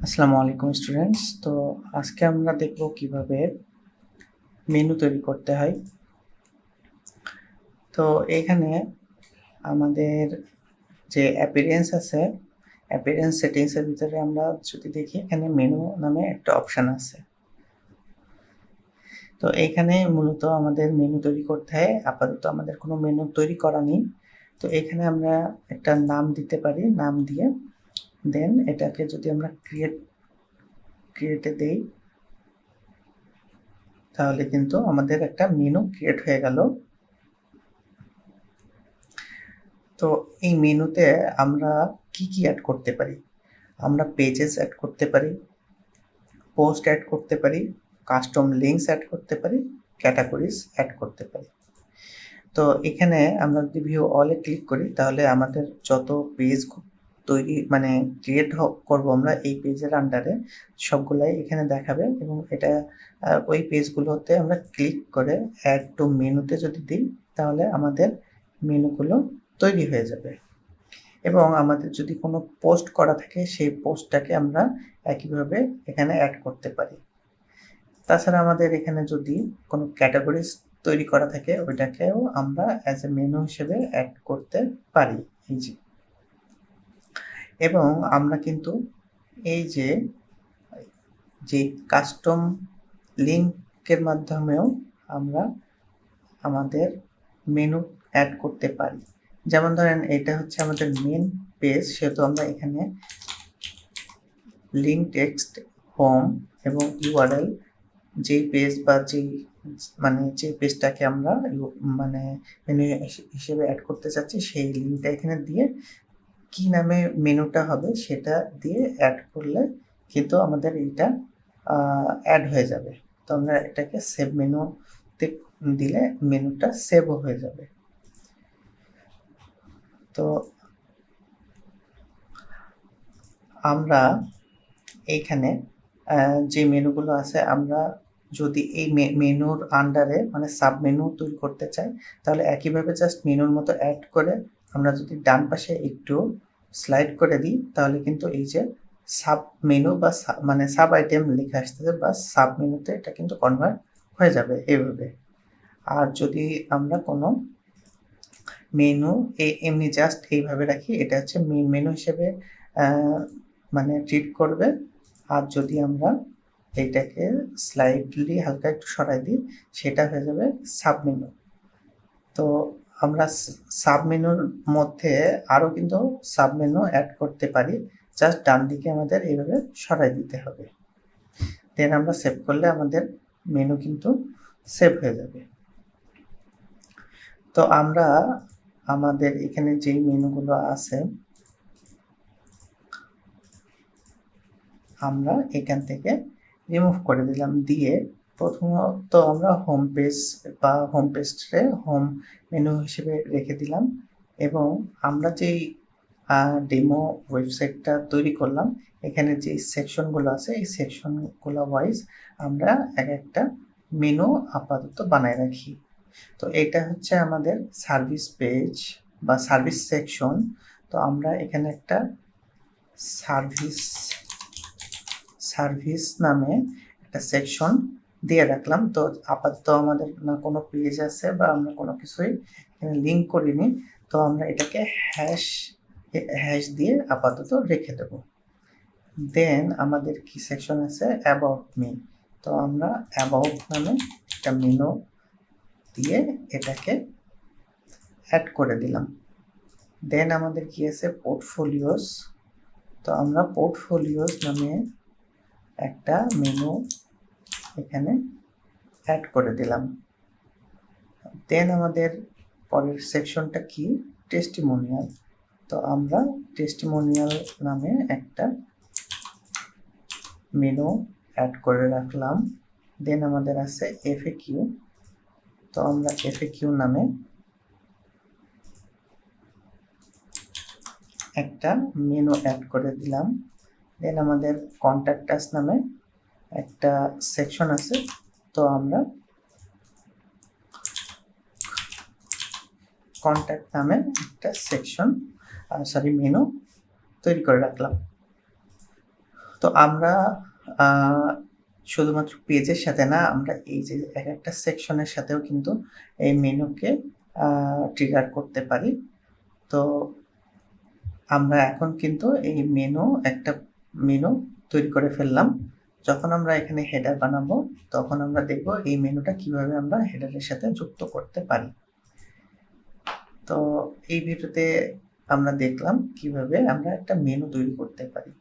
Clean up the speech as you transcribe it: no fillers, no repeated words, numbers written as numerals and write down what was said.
আসসালামু আলাইকুম স্টুডেন্টস। তো আজকে আমরা দেখব কিভাবে মেনু তৈরি করতে হয়। তো এখানে আমাদের যে অ্যাপিয়ারেন্স আছে, অ্যাপিয়ারেন্স সেটিংসের ভিতরে আমরা যদি দেখি, এখানে মেনু নামে একটা অপশান আছে। তো এইখানে মূলত আমাদের মেনু তৈরি করতে হয়। আপাতত আমাদের কোনো মেনু তৈরি করা নেই। তো এখানে আমরা একটা নাম দিতে পারি, নাম দিয়ে দেন এটাকে যদি আমরা ক্রিয়েটে দেই, তাহলে কিন্তু আমাদের একটা মেনু ক্রিয়েট হয়ে গেল। তো এই মেনুতে আমরা কি অ্যাড করতে পারি? আমরা পেজেস অ্যাড করতে পারি, পোস্ট অ্যাড করতে পারি, কাস্টম লিঙ্কস অ্যাড করতে পারি, ক্যাটাগরিজ অ্যাড করতে পারি। তো এখানে আমরা যদি ভিউ অলে ক্লিক করি, তাহলে আমাদের যত পেজ তৈরি ক্রিয়েট করবো আমরা এই পেজের আন্ডারে, সবগুলাই এখানে দেখাবে। এবং এটা ওই পেজগুলোতে আমরা ক্লিক করে অ্যাড টু মেনুতে যদি দিই, তাহলে আমাদের মেনুগুলো তৈরি হয়ে যাবে। এবং আমাদের যদি কোনো পোস্ট করা থাকে, সেই পোস্টটাকে আমরা একইভাবে এখানে অ্যাড করতে পারি। তাছাড়া আমাদের এখানে যদি কোনো ক্যাটাগরিজ তৈরি করা থাকে, ওইটাকেও আমরা অ্যাজ এ মেনু হিসেবে অ্যাড করতে পারি। এই এবং আমরা কিন্তু এই যে কাস্টম লিঙ্কের মাধ্যমেও আমরা আমাদের মেনু অ্যাড করতে পারি। যেমন ধরেন, এটা হচ্ছে আমাদের মেন পেজ, সেহেতু আমরা এখানে লিঙ্ক টেক্সট, হোম এবং ইউআরএল, যেই পেজ বা যে পেজটাকে আমরা মেনু হিসেবে অ্যাড করতে চাচ্ছি, সেই লিঙ্কটা এখানে দিয়ে কি নামে মেনুটা হবে সেটা দিয়ে অ্যাড করলে কিন্তু আমাদের এইটা অ্যাড হয়ে যাবে। তো আমরা এটাকে সেভ মেনুতে দিলে মেনুটা সেভও হয়ে যাবে। তো আমরা এইখানে যে মেনুগুলো আছে, আমরা যদি এই মেনুর আন্ডারে সাব মেনু তৈরি করতে চাই, তাহলে একইভাবে জাস্ট মেনুর মতো অ্যাড করে আমরা যদি ডান পাশে একটু স্লাইড করে দিই, তাহলে কিন্তু এই যে সাব মেনু বা সাব আইটেম লেখা আসতেছে, বা সাব মেনুতে এটা কিন্তু কনভার্ট হয়ে যাবে এইভাবে। আর যদি আমরা কোনো মেনু এমনি জাস্ট এইভাবে রাখি, এটা হচ্ছে মেন মেনু হিসেবে ট্রিট করবে। আর যদি আমরা এইটাকে স্লাইডলি হালকা একটু সরাই দিই, সেটা হয়ে যাবে সাব মেনু। তো আমরা সাব মেনুর মধ্যে আরও কিন্তু সাব মেনু অ্যাড করতে পারি। জাস্ট ডান দিকে আমাদের এইভাবে সরাই দিতে হবে, দেন আমরা সেভ করলে আমাদের মেনু কিন্তু সেভ হয়ে যাবে। তো আমরা আমাদের এখানে যেই মেনুগুলো আছে, আমরা এখান থেকে রিমুভ করে দিলাম। দিয়ে প্রথমত আমরা হোম পেজে হোম মেনু হিসেবে রেখে দিলাম। এবং আমরা যেই ডেমো ওয়েবসাইটটা তৈরি করলাম, এখানে যে সেকশনগুলো আছে, এই সেকশনগুলো ওয়াইজ আমরা একটা মেনু আপাতত বানায় রাখি। তো এটা হচ্ছে আমাদের সার্ভিস পেজ বা সার্ভিস সেকশন। তো আমরা এখানে একটা সার্ভিস নামে একটা সেকশন দিয়ে রাখলাম। তো আপাতত আমাদের না কোনো পেজ আছে বা আমরা কোনো কিছুই এখানে লিঙ্ক করিনি, তো আমরা এটাকে হ্যাশ দিয়ে আপাতত রেখে দেব। দেন আমাদের কি সেকশন আছে, অ্যাবাউট মি। তো আমরা অ্যাবাউট নামে একটা মেনু দিয়ে এটাকে অ্যাড করে দিলাম। দেন আমাদের কি আছে, পোর্টফোলিওস। তো আমরা পোর্টফোলিওস নামে একটা মেনু এখানে অ্যাড করে দিলাম। দেন আমাদের পরের সেকশনটা কি, টেস্টিমোনিয়াল। তো আমরা টেস্টিমোনিয়াল নামে একটা মেনু অ্যাড করে রাখলাম। দেন আমাদের আছে এফএকিউ। তো আমরা এফএকিউ নামে একটা মেনু অ্যাড করে দিলাম। দেন আমাদের কন্ট্যাক্ট আস নামে একটা সেকশন আছে, তো আমরা কন্ট্যাক্ট নামে একটা মেনু তৈরি করে রাখলাম। তো আমরা আ শুধুমাত্র পেজের সাথে না, আমরা এই যে একেকটা সেকশনের সাথেও কিন্তু এই মেনুকে আ ট্রিগার করতে পারি। তো আমরা এখন কিন্তু এই একটা মেনু তৈরি করে ফেললাম। যখন আমরা এখানে হেডার বানাবো, তখন আমরা দেখব এই মেনুটা কিভাবে আমরা হেডারের সাথে যুক্ত করতে পারি। তো এই ভিডিওতে আমরা দেখলাম কিভাবে আমরা একটা মেনু তৈরি করতে পারি।